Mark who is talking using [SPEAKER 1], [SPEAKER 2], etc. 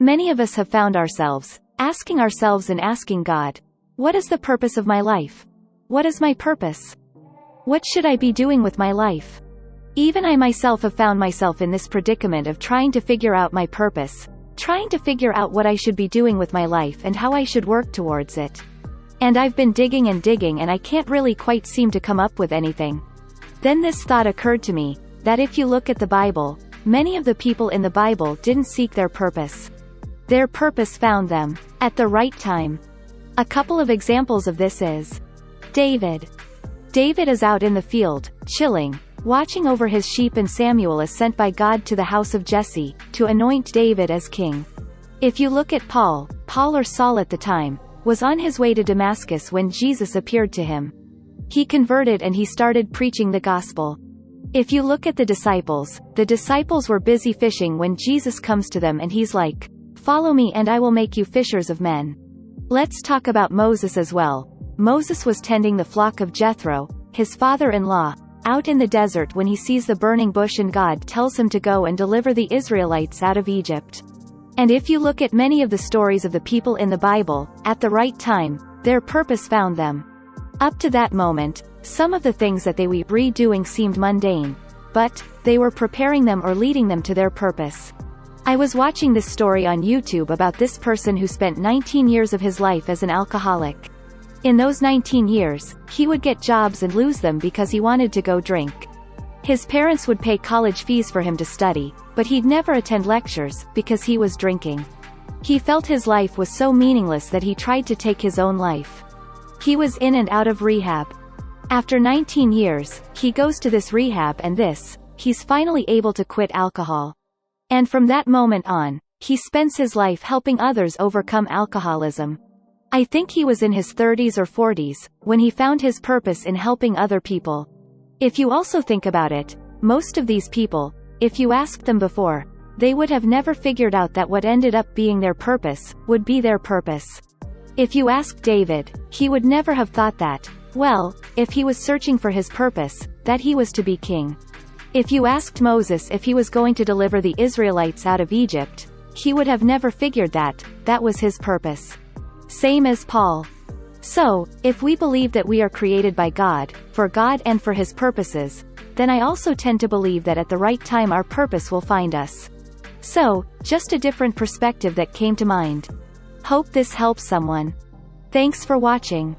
[SPEAKER 1] Many of us have found ourselves asking ourselves and asking God, what is the purpose of my life? What is my purpose? What should I be doing with my life? Even I myself have found myself in this predicament of trying to figure out my purpose, trying to figure out what I should be doing with my life and how I should work towards it. And I've been digging and digging and I can't really quite seem to come up with anything. Then this thought occurred to me, that if you look at the Bible, many of the people in the Bible didn't seek their purpose. Their purpose found them, at the right time. A couple of examples of this is David. David is out in the field, chilling, watching over his sheep, and Samuel is sent by God to the house of Jesse, to anoint David as king. If you look at Paul or Saul at the time, was on his way to Damascus when Jesus appeared to him. He converted and he started preaching the gospel. If you look at the disciples were busy fishing when Jesus comes to them and he's like, "Follow me and I will make you fishers of men." Let's talk about Moses as well. Moses was tending the flock of Jethro, his father-in-law, out in the desert when he sees the burning bush and God tells him to go and deliver the Israelites out of Egypt. And if you look at many of the stories of the people in the Bible, at the right time, their purpose found them. Up to that moment, some of the things that they were doing seemed mundane, but they were preparing them or leading them to their purpose. I was watching this story on YouTube about this person who spent 19 years of his life as an alcoholic. In those 19 years, he would get jobs and lose them because he wanted to go drink. His parents would pay college fees for him to study, but he'd never attend lectures, because he was drinking. He felt his life was so meaningless that he tried to take his own life. He was in and out of rehab. After 19 years, he goes to this rehab and he's finally able to quit alcohol. And from that moment on, he spends his life helping others overcome alcoholism. I think he was in his 30s or 40s, when he found his purpose in helping other people. If you also think about it, most of these people, if you asked them before, they would have never figured out that what ended up being their purpose, would be their purpose. If you asked David, he would never have thought that, well, if he was searching for his purpose, that he was to be king. If you asked Moses if he was going to deliver the Israelites out of Egypt, he would have never figured that was his purpose. Same as Paul. So, if we believe that we are created by God, for God and for His purposes, then I also tend to believe that at the right time our purpose will find us. So, just a different perspective that came to mind. Hope this helps someone. Thanks for watching.